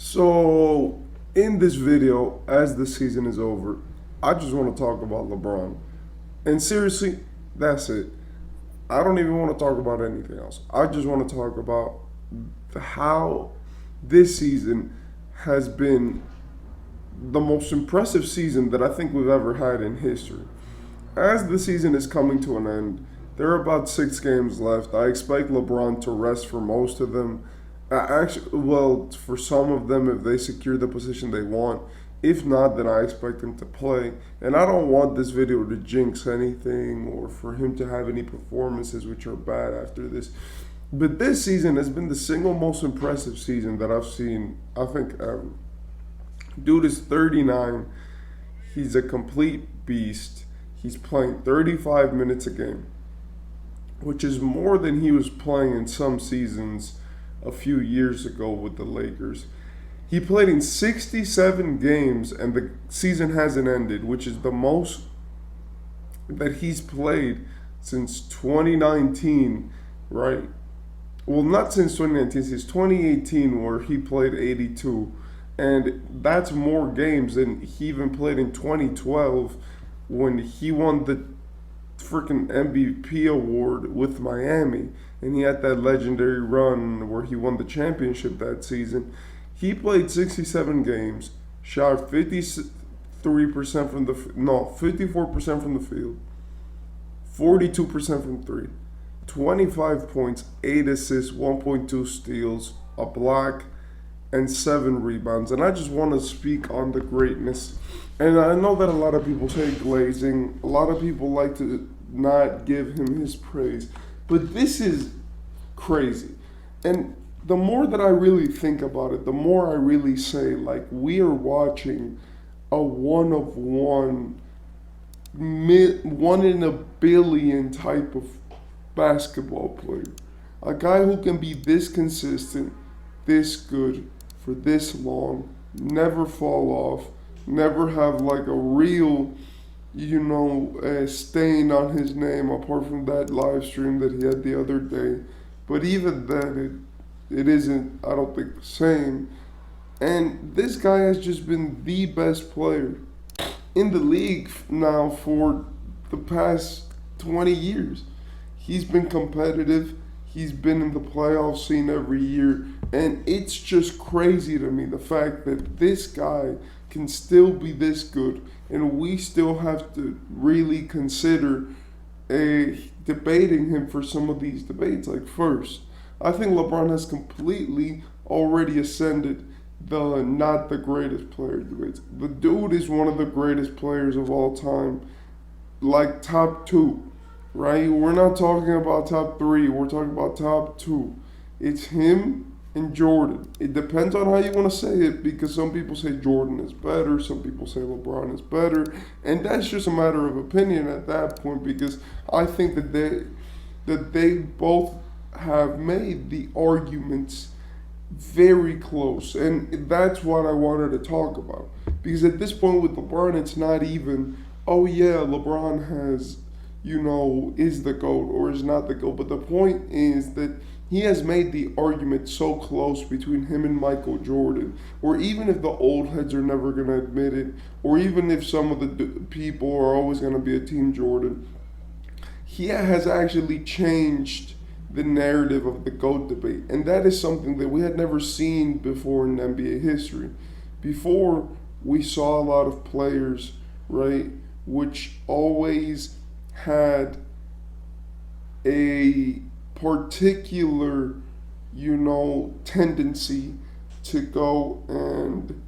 So, in this video, as the season is over, I just want to talk about LeBron. And seriously, that's it. I don't even want to talk about anything else. I just want to talk about how this season has been the most impressive season that I think we've ever had in history. As the season is coming to an end, there are about 6 games left. I expect LeBron to rest for most of them. For some of them, if they secure the position they want. If not, then I expect him to play. And I don't want this video to jinx anything or for him to have any performances which are bad after this. But this season has been the single most impressive season that I've seen, I think, ever. Dude is 39. He's a complete beast. He's playing 35 minutes a game, which is more than he was playing in some seasons a few years ago with the Lakers. He played in 67 games and the season hasn't ended, which is the most that he's played since 2019, right? Well, not since 2019, since 2018, where he played 82. And that's more games than he even played in 2012 when he won the freaking MVP award with Miami. And he had that legendary run where he won the championship that season. He played 67 games, shot 53% from the no, 54% from the field, 42% from three, 25 points, 8 assists, 1.2 steals, a block, and 7 rebounds. And I just want to speak on the greatness. And I know that a lot of people say glazing. A lot of people like to not give him his praise. But this is crazy. And the more that I really think about it, the more I really say, like, we are watching a one of one, one in a billion type of basketball player. A guy who can be this consistent, this good, for this long, never fall off, never have like a real, stain on his name apart from that live stream that he had the other day. But even then, it isn't, I don't think, the same. And this guy has just been the best player in the league now for the past 20 years. He's been competitive. He's been in the playoff scene every year. And it's just crazy to me, the fact that this guy can still be this good. And we still have to really consider debating him for some of these debates. Like, first, I think LeBron has completely already ascended the not the greatest player debates. The dude is one of the greatest players of all time, like top 2. Right? We're not talking about top 3. We're talking about top 2. It's him and Jordan. It depends on how you want to say it, because some people say Jordan is better. Some people say LeBron is better. And that's just a matter of opinion at that point, because I think that they both have made the arguments very close. And that's what I wanted to talk about. Because at this point with LeBron, it's not even, oh yeah, LeBron has, is the GOAT or is not the GOAT. But the point is that he has made the argument so close between him and Michael Jordan, or even if the old heads are never going to admit it, or even if some of the people are always going to be a Team Jordan, he has actually changed the narrative of the GOAT debate. And that is something that we had never seen before in NBA history. Before, we saw a lot of players, right, which always had a particular, tendency to go and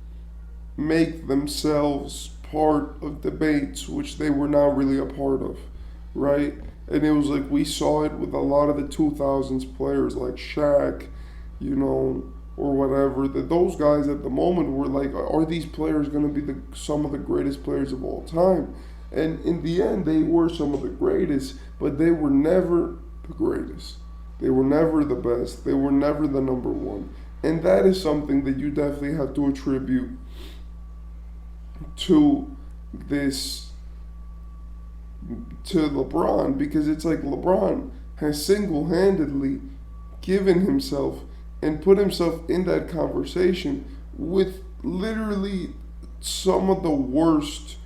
make themselves part of debates which they were not really a part of, right? And it was like we saw it with a lot of the 2000s players like Shaq, or whatever, that those guys at the moment were like, are these players going to be some of the greatest players of all time? And in the end, they were some of the greatest, but they were never the greatest. They were never the best. They were never the number one. And that is something that you definitely have to attribute to LeBron, because it's like LeBron has single-handedly given himself and put himself in that conversation with literally some of the worst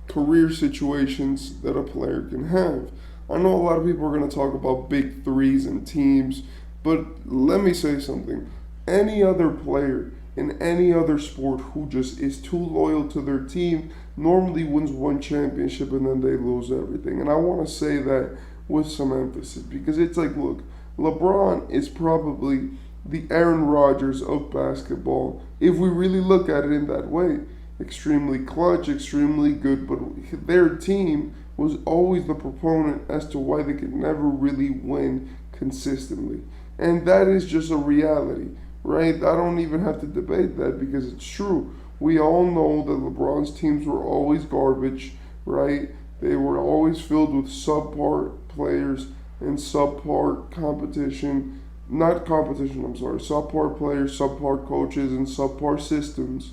career situations that a player can have. I know a lot of people are going to talk about big threes and teams, but let me say something. Any other player in any other sport who just is too loyal to their team normally wins one championship and then they lose everything. And I want to say that with some emphasis because it's like, look, LeBron is probably the Aaron Rodgers of basketball if we really look at it in that way. Extremely clutch, extremely good, but their team was always the proponent as to why they could never really win consistently. And that is just a reality, right? I don't even have to debate that because it's true. We all know that LeBron's teams were always garbage, right? They were always filled with subpar players and subpar competition. Not competition, I'm sorry. Subpar players, subpar coaches, and subpar systems.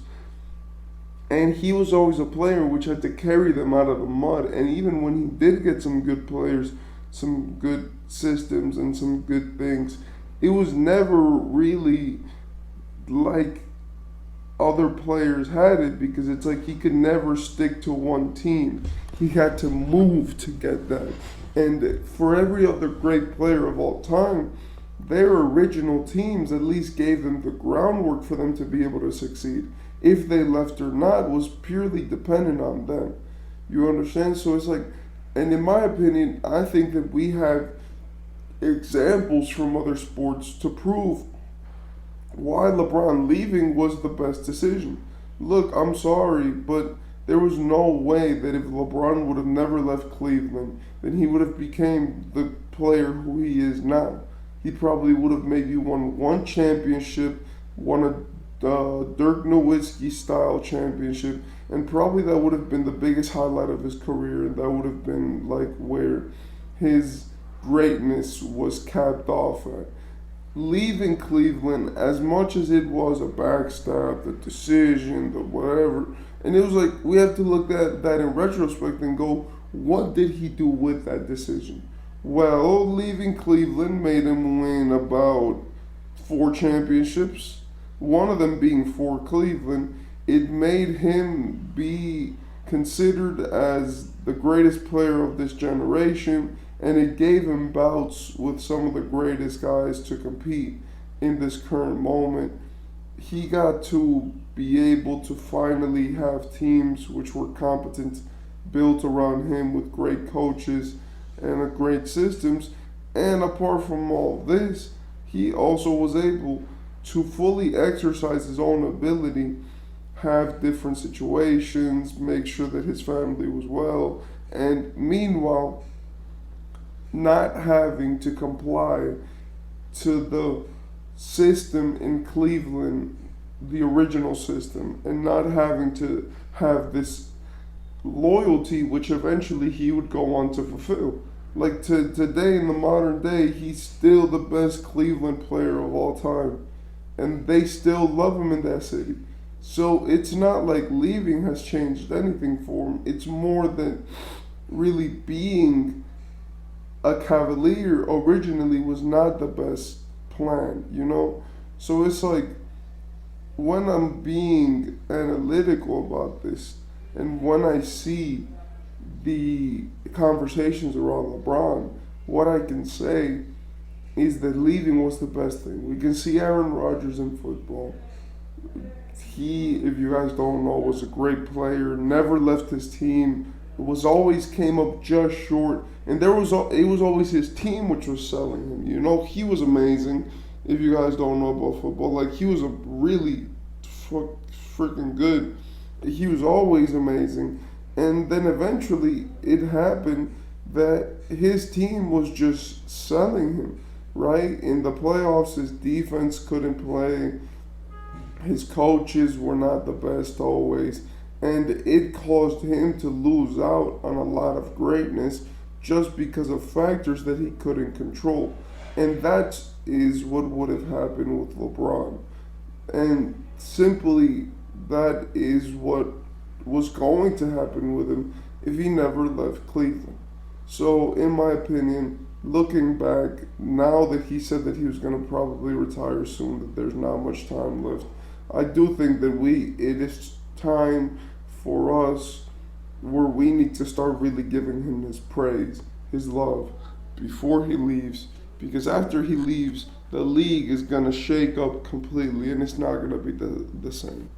And he was always a player which had to carry them out of the mud. And even when he did get some good players, some good systems, and some good things, it was never really like other players had it because it's like he could never stick to one team. He had to move to get that. And for every other great player of all time, their original teams at least gave them the groundwork for them to be able to succeed. If they left or not was purely dependent on them. You understand? So it's like, and in my opinion, I think that we have examples from other sports to prove why LeBron leaving was the best decision. Look, I'm sorry, but there was no way that if LeBron would have never left Cleveland, then he would have became the player who he is now. He probably would have maybe won one championship, won a Dirk Nowitzki style championship, and probably that would have been the biggest highlight of his career, and that would have been like where his greatness was capped off at. Leaving Cleveland, as much as it was a backstab, the decision, the whatever, and it was like we have to look at that in retrospect and go, what did he do with that decision? Well, leaving Cleveland made him win about 4 championships, one of them being for Cleveland. It made him be considered as the greatest player of this generation, and it gave him bouts with some of the greatest guys to compete in this current moment. He got to be able to finally have teams which were competent, built around him with great coaches and a great systems. And apart from all this, he also was able to fully exercise his own ability, have different situations, make sure that his family was well, and meanwhile, not having to comply to the system in Cleveland, the original system, and not having to have this loyalty which eventually he would go on to fulfill. Like today in the modern day, he's still the best Cleveland player of all time, and they still love him in that city. So it's not like leaving has changed anything for him. It's more than really being a Cavalier originally was not the best plan, you know? So it's like when I'm being analytical about this and when I see the conversations around LeBron, what I can say is that leaving was the best thing. We can see Aaron Rodgers in football. He, if you guys don't know, was a great player, never left his team, was always came up just short, and it was always his team which was selling him. You know, he was amazing. If you guys don't know about football, like he was a really freaking good. He was always amazing, and then eventually it happened that his team was just selling him. Right in the playoffs, his defense couldn't play. His coaches were not the best always, and it caused him to lose out on a lot of greatness just because of factors that he couldn't control. And that is what would have happened with LeBron. And simply, that is what was going to happen with him if he never left Cleveland. So, in my opinion, looking back, now that he said that he was going to probably retire soon, that there's not much time left, I do think that it is time for us where we need to start really giving him his praise, his love, before he leaves. Because after he leaves, the league is gonna shake up completely, and it's not gonna be the same.